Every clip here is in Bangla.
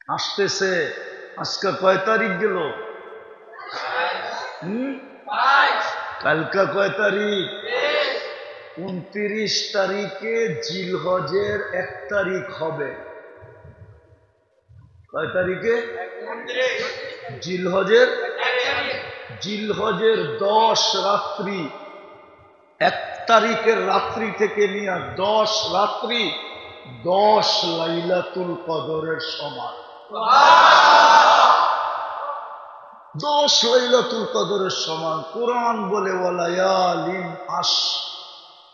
আসতেছে। আজকে কয় তারিখ গেল? কালকা কয় তারিখ? 29 তারিখে জিলহজের 1 তারিখ হবে। কয় তারিখে? জিলহজের 10 রাত্রি, 1 তারিখের রাত্রি থেকে নিয়ে 10 রাত্রি 10 লাইলাতুল কদরের সমান। 10 লাইলাতুল কদরের সমান। কোরআন বলে ওয়ালায়ালিন আশ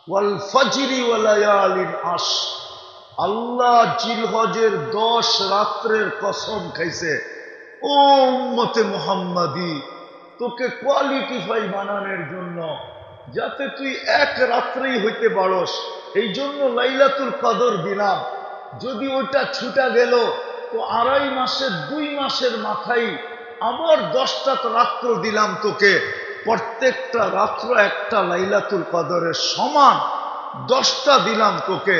ওয়াল ফাজরি ওয়ালায়ালিন আশ। আল্লাহ জিলহজের 10 রাত্রের কসম খাইছে। ও উম্মতে মুহাম্মাদি, তোকে কোয়ালিটিফাই বানানোর জন্য, যাতে তুই 1 রাত্রেই হইতে পারস, এই জন্য লাইলাতুল কদর দিলাম। যদি ওটা ছুটা গেল তো 2.5 মাসের 2 মাসের মাথায় আবার 10টা রাত্র দিলাম তোকে। প্রত্যেকটা রাত্র একটা লাইলাতুল কদরের সমান। 10টা দিলাম তোকে।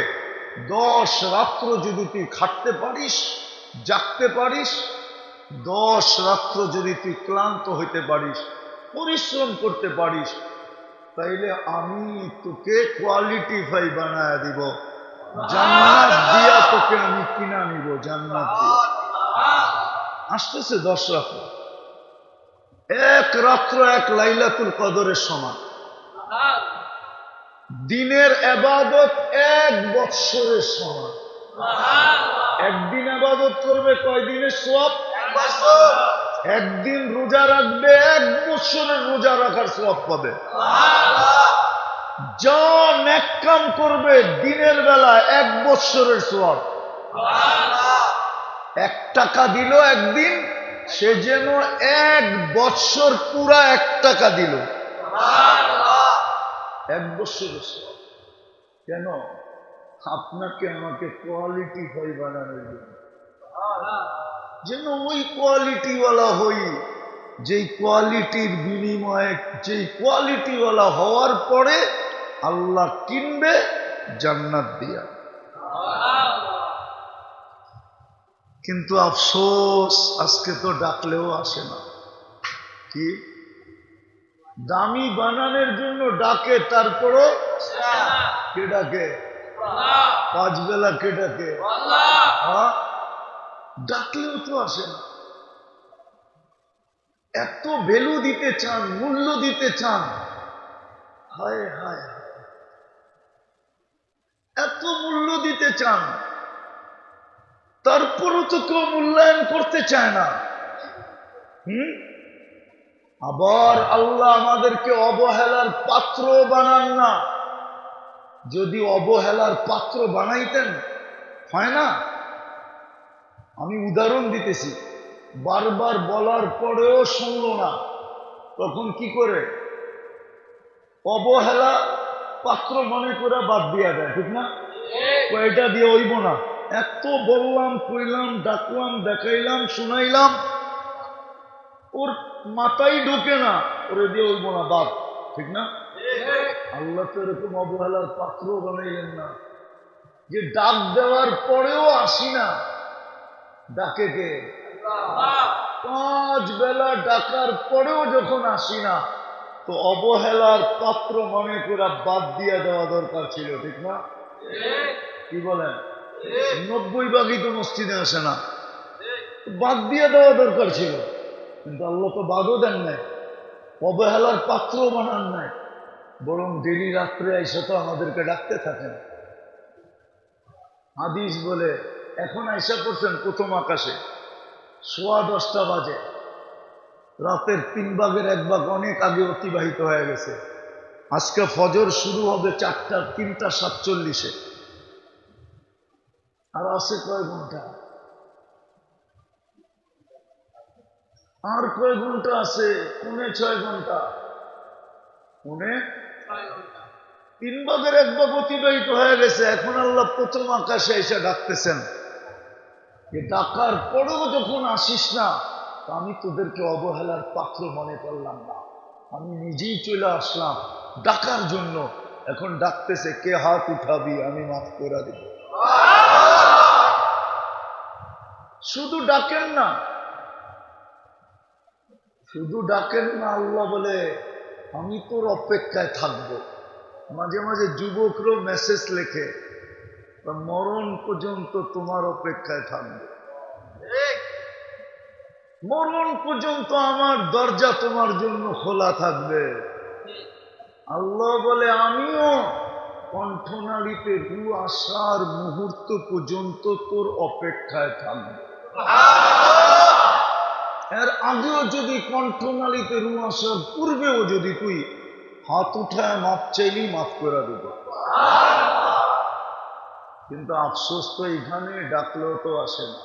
10 রাত্র যদি তুই খাটতে পারিস, জাগতে পারিস, 10 রাত্র যদি তুই ক্লান্ত হইতে পারিস, পরিশ্রম করতে পারিস, তাইলে আমি তোকে কোয়ালিটিফাই বানায় দিব। জান্নাত দিয়া তোকে আমি কিনা নিব। জান্নাত দিয়া আসতেছে 10 রাত্র। 1 রাত্র 1 লাইলাতুল কদরের সমান। দিনের ইবাদত 1 বৎসরের সমান। একদিন ইবাদত করবে, কয় দিনের সওয়াব? 1 বছর। একদিন রোজা রাখবে, 1 বছরের রোজা রাখার সওয়াব পাবে। যা নেক কাম করবে দিনের বেলা 1 বছরের সওয়াব। 1 টাকা দিল একদিন, সে যেন 1 বছর পুরা 1 টাকা দিল। 1 বছরের সওয়াব। কেন? আপনাকে আমাকে কোয়ালিটিফাই বানানোর জন্য, যেন ওই কোয়ালিটিওয়ালা হই, যেই কোয়ালিটির বিনিময়ে, যেই কোয়ালিটিওয়ালা হওয়ার পরে আল্লাহ কিনবে জান্নাত দিয়া। কিন্তু আফসোস, আজকে তো ডাকলেও আসে না। কি দামি বানানোর জন্য ডাকে, তারপরও কে ডাকে? 5 বেলা কে ডাকে? ডাকলেও তো আসে না। এত ভ্যালু দিতে চান, মূল্য দিতে চান, হায় হায়, এত মূল্য দিতে চান, তারপরও তো কেউ মূল্যায়ন করতে চায় না। আবার আল্লাহ আমাদেরকে অবহেলার পাত্র বানান না। যদি অবহেলার পাত্র বানাইতেন, হয় না? আমি উদাহরণ দিতেছি, বারবার বলার পরেও শুনলো না, তখন কি করে? অবহেলা পাত্র মনে করে বাদ দিয়া দেয়, ঠিক না? এটা দিয়ে হইব না, এত বললাম, কইলাম, ডাকলাম, দেখাইলাম, শুনাইলাম, ওর মাথায় ঢোকে না, ওরে দিয়ে হইব না, বাদ, ঠিক না? আল্লাহ তো এরকম অবহেলার পাত্র বানাইলেন না যে ডাক দেওয়ার পরেও আসি না। ডাকে কে? 5 বেলা ডাকার পরেও যখন আসি না, তো অবহেলার পাত্র মনে করে বাদ দিয়ে দেওয়া দরকার ছিল, ঠিক না? কি বলেন? 90 ভাগই তো মসজিদে আসে না, বাদ দিয়ে দেওয়া দরকার ছিল। কিন্তু আল্লাহ তো বাদও দেন নাই, অবহেলার পাত্র বানান নাই, বরং ডেলি রাত্রে এসে তো আমাদেরকে ডাকতে থাকেন। হাদিস বলে, এখন আইসা পড়ছেন প্রথম আকাশে, 10:15 বাজে, রাতের 3 ভাগের 1 ভাগ অনেক আগে অতিবাহিত হয়ে গেছে। আজকে ফজর শুরু হবে 3:47। আর আছে কয় ঘন্টা? আর কয় ঘন্টা আছে? 6.25 ঘন্টা। 3 ভাগের 1 ভাগ অতিবাহিত হয়ে গেছে। এখন আল্লাহ প্রথম আকাশে এসে ডাকতেছেন, যে ডাকার পরেও যখন আসিস না, আমি তোদেরকে অবহেলার পাত্র মনে করলাম না, আমি নিজেই চলে আসলাম ডাকার জন্য। এখন ডাকতেছে, কে হাত উঠাবি, আমি মাফ করে দিব। শুধু ডাকেন না, শুধু ডাকেন না। আল্লাহ বলে আমি তোর অপেক্ষায় থাকবো। মাঝে মাঝে যুবকরাও মেসেজ লেখে, মরণ পর্যন্ত তোমার অপেক্ষায় থাকবে, মরণ পর্যন্ত আমার দরজা তোমার জন্য খোলা থাকবে। আল্লাহ বলে আমিও কণ্ঠনালীতে রু আসার মুহূর্ত পর্যন্ত তোর অপেক্ষায় থাকবে। এর আগেও যদি কণ্ঠনালীতে রু আসার পূর্বেও যদি তুই হাত উঠায় মাপ চাইলি, মাফ করে দেব। কিন্তু আফসোস তো এখানে ডাকলেও তো আসে না,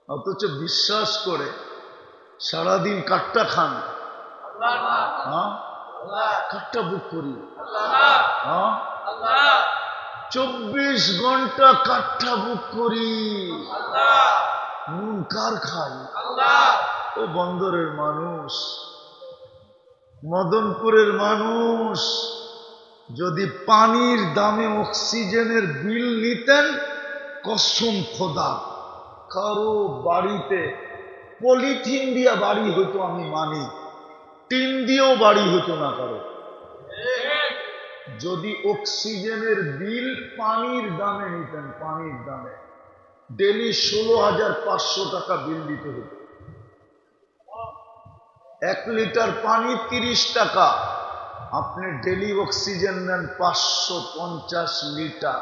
অথচ বিশ্বাস করে সারাদিন কাটটা খান। হ্যাঁ, কাটটা বুক করি। হ্যাঁ, 24 ঘন্টা কাটটা বুক করি। নুন কার খাই? ও বন্দরের মানুষ, মদনপুরের মানুষ, যদি পানির দামে অক্সিজেনের বিল নিতেন, কসম খোদা কারো বাড়িতে পলিথিন দিয়া বাড়ি হতো আমি মানি, টিন দিয়েও বাড়ি হতো না কারো। যদি অক্সিজেনের বিল পানির দামে নিতেন, পানির দামে ডেলি 16,500 টাকা বিল দিতে হতো। 1 লিটার পানি 30 টাকা, আপনি ডেলি অক্সিজেন নেন 550 লিটার।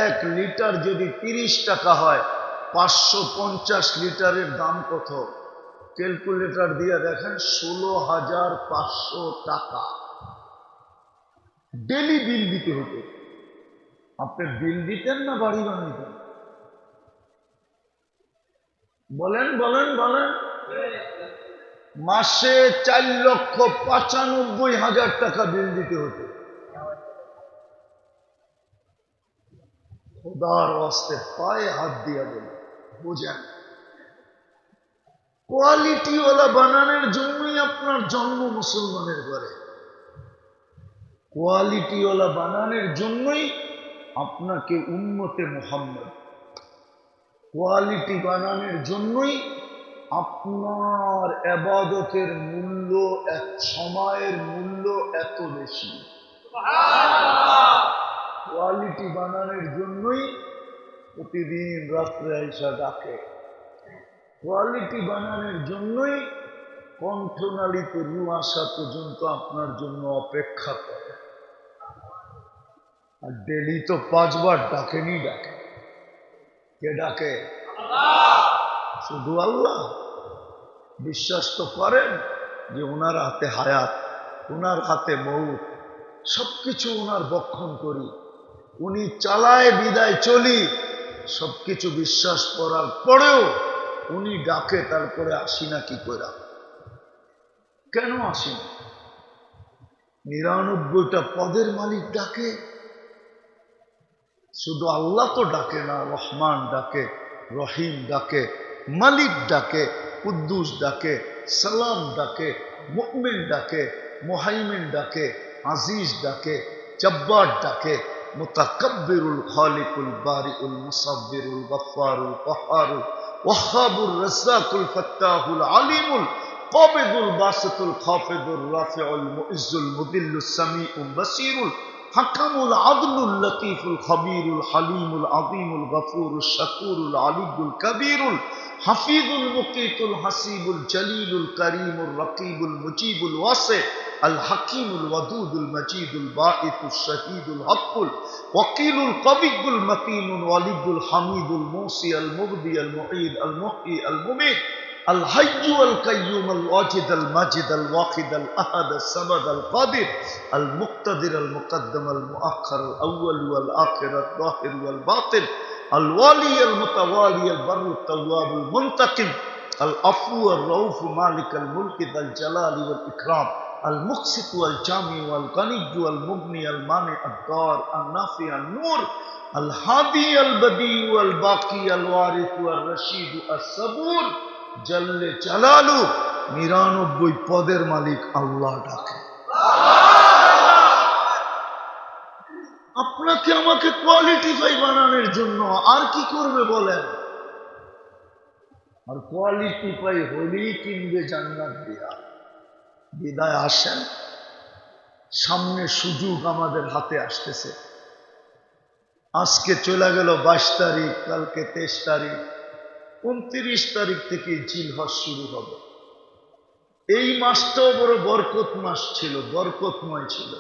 1 লিটার যদি 30 টাকা হয়, 550 লিটারের দাম কত? ক্যালকুলেটর দিয়ে দেখেন, 16,500 টাকা ডেলি বিল দিতে হতো। আপনি বিল দিতেন না বাড়ি বানাইতেন? বলেন বলেন বলেন। মাসে 4,95,000 টাকা বিল দিতে হতো। খোদার ওয়াস্তে পায়ে হাত দিয়া বলে বুঝেন, কোয়ালিটিওয়ালা বানানোর জন্যই আপনার জন্ম মুসলমানের ঘরে। কোয়ালিটিওয়ালা বানানোর জন্যই আপনাকে উম্মতে মুহাম্মদ, কোয়ালিটি বানানোর জন্যই আপনার ইবাদতের মূল্য, এক সময়ের মূল্য এত বেশি। কোয়ালিটি বানানোর জন্যই প্রতিদিন রাত্রে আইসা ডাকে। কোয়ালিটি বানানোর জন্যই কণ্ঠনালীতে রু আসা পর্যন্ত আপনার জন্য অপেক্ষা করে। আর ডেলি তো 5 বার ডাকেনি ডাকে। কে ডাকে? শুধু আল্লাহ। বিশ্বাস তো করেন যে ওনার হাতে হায়াত, ওনার হাতে মউত, সবকিছু ওনার বক্ষণ করি, উনি চালায় বিদায় চলি। সবকিছু বিশ্বাস করার পরেও উনি ডাকে, তারপরে আসি না কি করে? কেন আসি না? 99টা পদের মালিক ডাকে, শুধু আল্লাহ তো ডাকে না। রহমান ডাকে, রহিম ডাকে, মালিক ডাকে, কুদ্দুস ডাকে, সালাম ডাকে, মুমিন ডাকে, মুহাইমিন ডাকে, আজিজ ডাকে, জব্বার ডাকে, মুতাকাব্বিরুল খালিকুল বারিউল মুসাব্বিরুল গফফারুল কহ্হারুল ওয়াহ্হাবুর রাজ্জাকুল ফাত্তাহুল আলিমুল কাবিদুল বাসিতুল খাফিদুর রাফিউল মুইজ্জুল মুদিল্লুস সামিউল বাসীরুল হাকামুল আদলুল লতীফুল খবীরুল হালিমুল আযীমুল গফুরুশ শাকুরুল আলিয়ুল কবীরুল হাফিজুল মুকীতুল হাসিবুল জলিলুল করিমুর রকিবুল মুজিবুল ওয়াসি আল হাকিমুল ওয়াদুদুল মজিদুল বাঈসুশ শহীদুল হকুল ওয়াকিলুল কবিয়ুল মতিনুল ওয়ালিদুল হামিদুল মুসি আল মুবদি আল মুঈদ আল মুহয়ি আল মুমীত আল হাইয়্যু আল কাইয়্যুম আল ওয়াজিদ আল মাজিদ আল ওয়াহিদ আল আহাদ আল সামাদ আল কাদির আল মুক্তাদির আল মুকদ্দম আল মুআখ্খার আল আউয়াল ওয়াল আখির আল যাহির ওয়াল বাতিন আল ওয়ালি আল মুতাওয়ালি আল বাররু আত তাওয়াব আল মুনতাকিম আল আফু আর রাউফ মালিক আল মুলক যাল জালালি ওয়াল ইকরাম আল মুকসিত ওয়াল জামি ওয়াল গনিয়্য ওয়াল মুগনি আল মানি আদ দার আল নাফি আল নূর আল হাদি আল বদি ওয়াল বাকি আল ওয়ারিস ওয়াল রশিদ আস সাবুর জল্লে জালালু। 99 পদের মালিক আল্লাহ ডাকে। আপনাকে আমাকে কোয়ালিটিফাই বানানোর জন্য আর কি করবে বলেন? আর কোয়ালিটি পাই হলেই কিনবে জান্নাত দিয়া। বিদায় আসেন, সামনে সুযোগ আমাদের হাতে আসতেছে। আজকে চলে গেল 22 তারিখ, কালকে 23 তারিখ, 29 তারিখ থেকে জিলহজ শুরু হবে। এই মাসটাও বড় বরকত মাস ছিল, বরকতময় ছিল।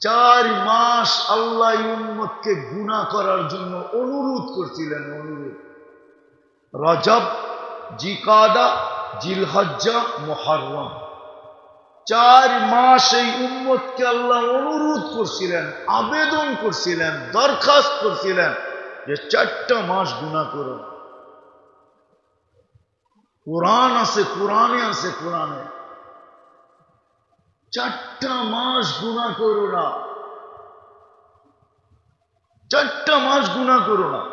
4 মাস আল্লাহ উম্মতকে গুনাহ করার জন্য অনুরোধ করছিলেন, অনুরোধ। রজব, জিকাদা, জিলহজ্জা, মুহররম, 4 মাস এই উম্মতকে আল্লাহ অনুরোধ করছিলেন, আবেদন করছিলেন, দরখাস্ত করছিলেন যে 4টা মাস গুনাহ করো। কোরআন আছে, কোরআনে আছে, কোরআনে 4টা মাস গুনাহ করো না, 4টা মাস গুনাহ করো না।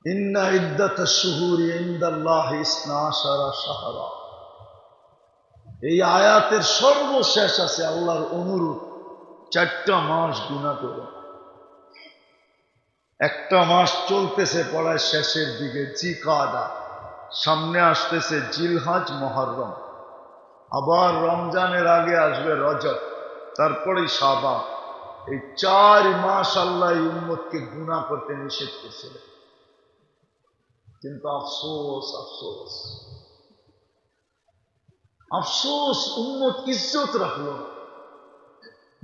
ইন্না ইদ্দাতাশ শুহুরি ইনদাল্লাহি 12 শাহরা। এই আয়াতের সর্বশেষ আছে আল্লাহর অনুরোধ, 4টা মাস গুনাহ করো। একটা মাস চলতেছে পড়ায় শেষের দিকে জিকাদা, সামনে আসতেছে জিলহজ, মুহররম, আবার রমজানের আগে আসবে রজব, তারপরেই শাবান। এই 4 মাস আল্লাহ উম্মতকে গুনাহ করতে নিষেধ করছিলেন। কিন্তু আফসোস, আফসোস, আফসোস, উম্মত ইজ্জত রাখলো না।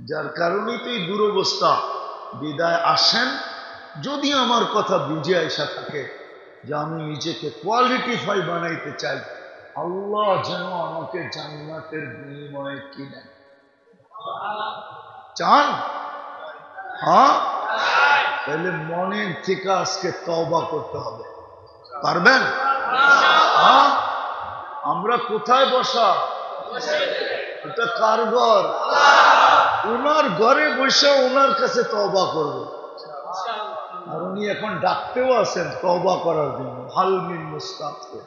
যার কারণেই তো এই দুরবস্থা। বিদায় আসেন, যদি আমার কথা বুঝে আসা থাকে যে আমি নিজেকে কোয়ালিটিফাই বানাইতে চাই, আল্লাহ যেন আমাকে জান্নাতের বিনিময়ে কিনেন। চান? হ্যাঁ, তাহলে মনের থেকে আজকে তওবা করতে হবে। পারবেন? হ্যাঁ। আমরা কোথায় বসা? এটা কার ঘর? ওনার ঘরে বসে ওনার কাছে তওবা করব। আর উনি এখন ডাকতেও আছেন তওবা করার জন্য, হাল মিন মুস্তাগফির।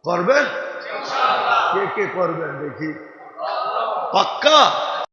করবেন? কে কে করবেন দেখি? পাক্কা?